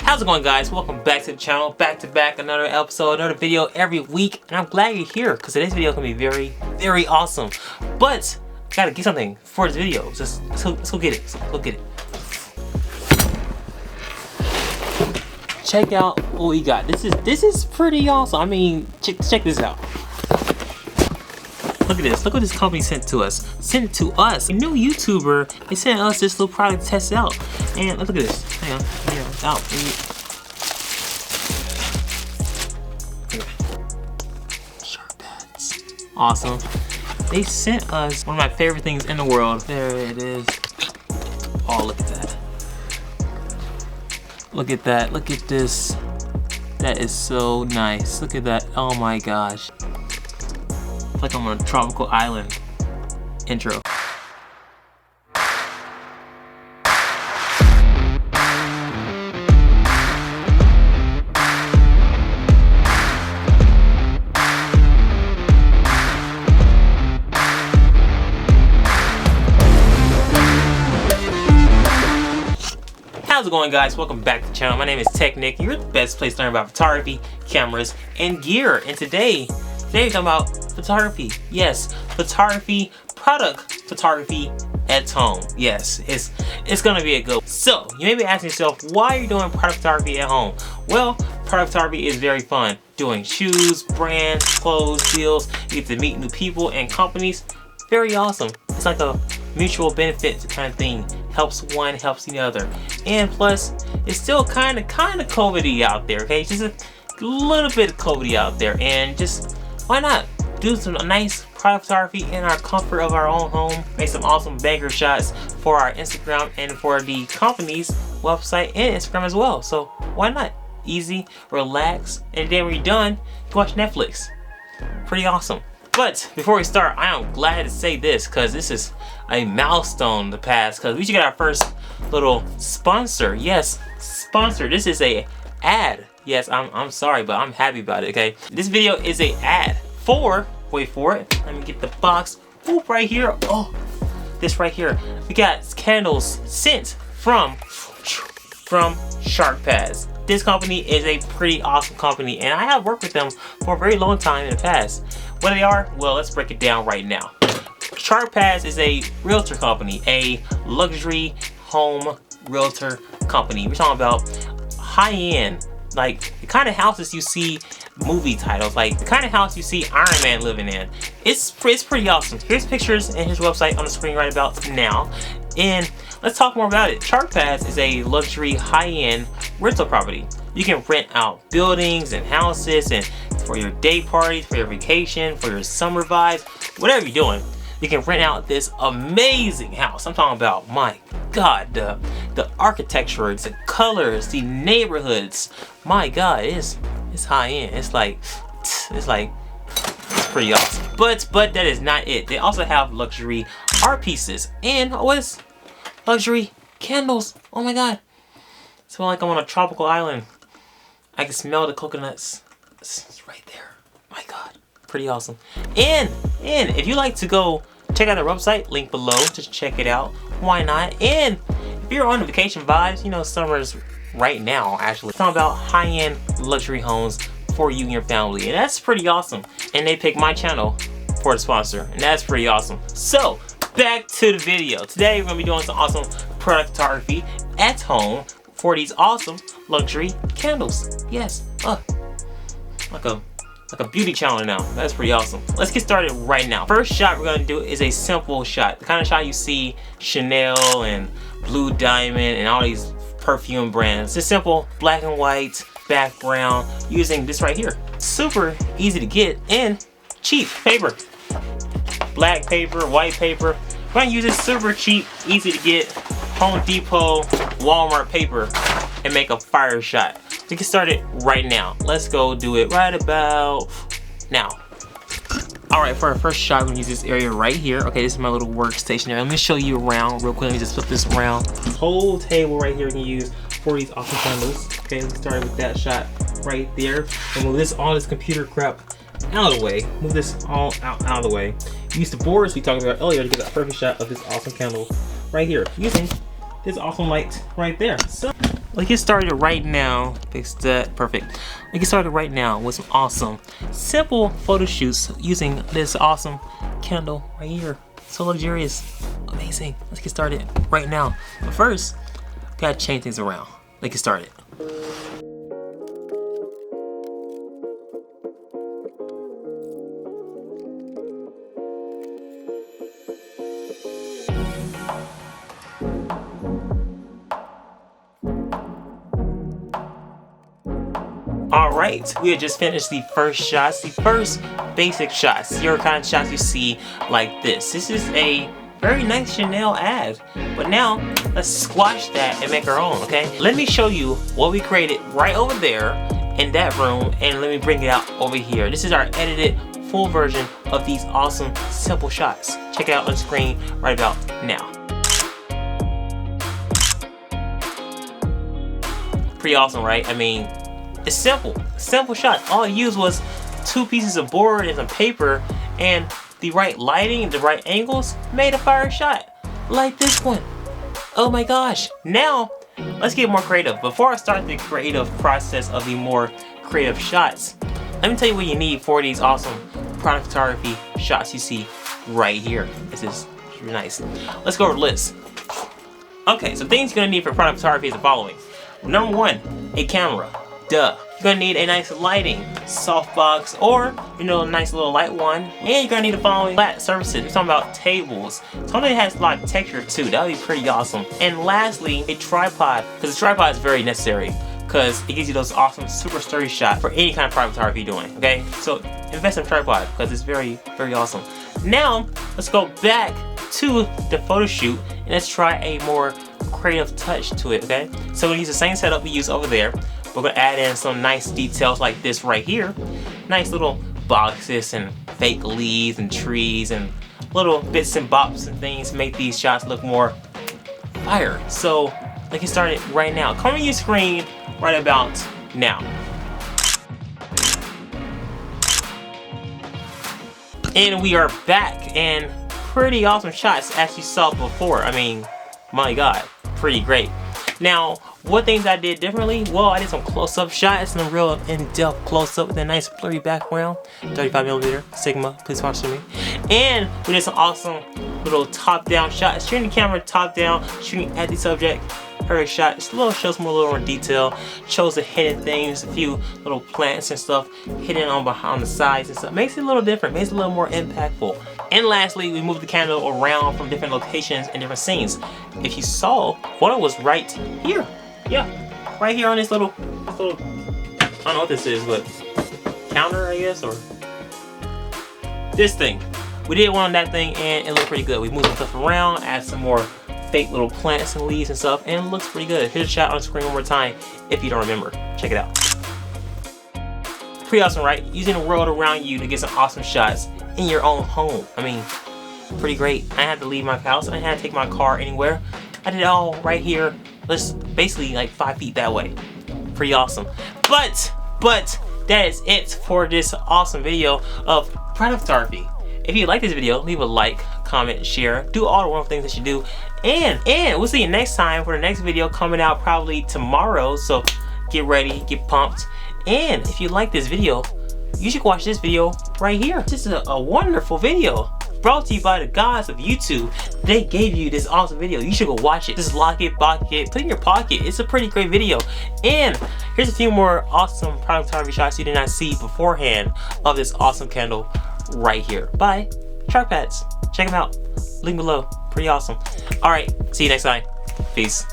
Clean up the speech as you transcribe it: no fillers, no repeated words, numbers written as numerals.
How's it going, guys? Welcome back to the channel. Back to back, another episode, another video every week. And I'm glad you're here because today's video is going to be very, very awesome. But I gotta get something for this video. Let's go get it. Let's go get it. Check out what we got. This is pretty awesome. I mean, check this out. Look at this. Look what this company sent to us. Sent it to us. A new YouTuber. They sent us this little product to test out. And look at this. Hang on. Out. Sharp pads. Awesome. They sent us one of my favorite things in the world. There it is. Oh, look at that. Look at that. Look at this. That is so nice. Look at that. Oh my gosh. It's like I'm on a tropical island. Intro. How's it going, guys? Welcome back to the channel. My name is technickinc. You're the best place to learn about photography, cameras, and gear. And today we're talking about photography. Yes, photography, product photography at home. Yes, it's gonna be a good one. So you may be asking yourself, why are you doing product photography at home? Well, product photography is very fun. Doing shoes, brands, clothes, deals. You get to meet new people and companies. Very awesome. It's like a mutual benefit kind of thing. Helps one, helps the other. And plus, it's still kind of COVID-y out there, okay? Just a little bit of COVID-y out there. And just, why not do some nice product photography in our comfort of our own home? Make some awesome banker shots for our Instagram and for the company's website and Instagram as well. So why not? Easy, relax, and then when you're done, you can watch Netflix. Pretty awesome. But before we start, I am glad to say this because this is a milestone to pass because we should get our first little sponsor. Yes, sponsor. This is a ad. Yes, I'm sorry, but I'm happy about it, okay? This video is a ad for, wait for it, let me get the box. Oop, right here. Oh, this right here. We got candles sent from Shark Pads. This company is a pretty awesome company and I have worked with them for a very long time in the past. What they are? Well, let's break it down right now. Shark Pads is a realtor company, a luxury home realtor company. We're talking about high-end, like the kind of houses you see movie titles, like the kind of house you see Iron Man living in. It's pretty awesome. Here's pictures and his website on the screen right about now. And let's talk more about it. Shark Pads is a luxury high-end rental property. You can rent out buildings and houses and for your day parties, for your vacation, for your summer vibes, whatever you're doing, you can rent out this amazing house. I'm talking about, my God, the architecture, the colors, the neighborhoods. My God, it's high end. It's pretty awesome. But that is not it. They also have luxury art pieces and what's luxury candles. Oh my God, it's like I'm on a tropical island. I can smell the coconuts. It's right there. My God, pretty awesome. And if you like to go check out their website, link below, just check it out. Why not? And if you're on the vacation vibes, you know summer's right now actually. It's talking about high-end luxury homes for you and your family, and that's pretty awesome. And they picked my channel for the sponsor, and that's pretty awesome. So back to the video. Today we're gonna be doing some awesome product photography at home for these awesome luxury candles. Yes, like a beauty channel now. That's pretty awesome. Let's get started right now. First shot we're gonna do is a simple shot. The kind of shot you see Chanel and Blue Diamond and all these perfume brands. Just simple black and white background using this right here. Super easy to get and cheap paper. Black paper, white paper. We're gonna use this super cheap, easy to get Home Depot, Walmart paper and make a fire shot. We can start it right now. Let's go do it right about now. All right, for our first shot, we're gonna use this area right here. Okay, this is my little workstation area. Let me show you around real quick. Let me just flip this around. Whole table right here we can use for these awesome candles. Okay, let's start with that shot right there. And move all this computer crap out of the way. Move this all out of the way. Use the boards we talked about earlier to get a perfect shot of this awesome candle right here using this awesome light right there. So let's get started right now. Fix that, perfect. Let's get started right now with some awesome, simple photo shoots using this awesome candle right here. So luxurious, amazing. Let's get started right now. But first, gotta change things around. Let's get started. Alright, we had just finished the first shots, the first basic shots, your kind of shots you see like this. This is a very nice Chanel ad, but now let's squash that and make our own, okay? Let me show you what we created right over there in that room, and let me bring it out over here. This is our edited full version of these awesome simple shots. Check it out on screen right about now. Pretty awesome, right? I mean, it's simple shots. All I used was 2 pieces of board and some paper, and the right lighting, the right angles made a fire shot like this one. Oh my gosh. Now, let's get more creative. Before I start the creative process of the more creative shots, let me tell you what you need for these awesome product photography shots you see right here. This is really nice. Let's go over the list. Okay, so things you're gonna need for product photography is the following. Number 1, a camera. Duh. You're gonna need a nice lighting, softbox, or a nice little light one. And you're gonna need the following flat surfaces. We're talking about tables. Something that has a lot of texture too. That would be pretty awesome. And lastly, a tripod, because the tripod is very necessary, because it gives you those awesome, super sturdy shots for any kind of product photography you're doing. Okay, so invest in a tripod because it's very, very awesome. Now let's go back to the photo shoot and let's try a more creative touch to it. Okay, so we're gonna use the same setup we used over there. We're gonna add in some nice details like this right here. Nice little boxes and fake leaves and trees and little bits and bops and things to make these shots look more fire. So let's get started right now. Come on your screen right about now. And we are back, and pretty awesome shots as you saw before. I mean, my God, pretty great. Now, what things I did differently? Well, I did some close-up shots and a real in-depth close-up with a nice blurry background. 35mm Sigma, please sponsor me. And we did some awesome little top-down shots. Shooting the camera top-down, shooting at the subject. Her shot, just a little, shows more a little more detail. Shows the hidden things, a few little plants and stuff hidden on behind the sides and stuff. Makes it a little different, makes it a little more impactful. And lastly, we moved the candle around from different locations and different scenes. If you saw, one was right here. Yeah, right here on this little, I don't know what this is, but counter, I guess, or this thing. We did one on that thing and it looked pretty good. We moved some stuff around, add some more fake little plants and leaves and stuff, and it looks pretty good. Here's a shot on the screen one more time if you don't remember. Check it out. Pretty awesome, right? Using the world around you to get some awesome shots in your own home. I mean, pretty great. I had to leave my house. I didn't have to take my car anywhere. I did it all right here. Just basically like 5 feet that way. Pretty awesome. But that is it for this awesome video of product photography. If you like this video, leave a like, comment, share, do all the wonderful things that you do. And we'll see you next time for the next video coming out probably tomorrow. So get ready, get pumped. And if you like this video, you should watch this video right here. This is a wonderful video brought to you by the gods of YouTube. They gave you this awesome video. You should go watch it. Just lock it, pocket it, put it in your pocket. It's a pretty great video. And here's a few more awesome product photography shots you did not see beforehand of this awesome candle right here. Bye. Track pads. Check them out. Link below. Pretty awesome. All right. See you next time. Peace.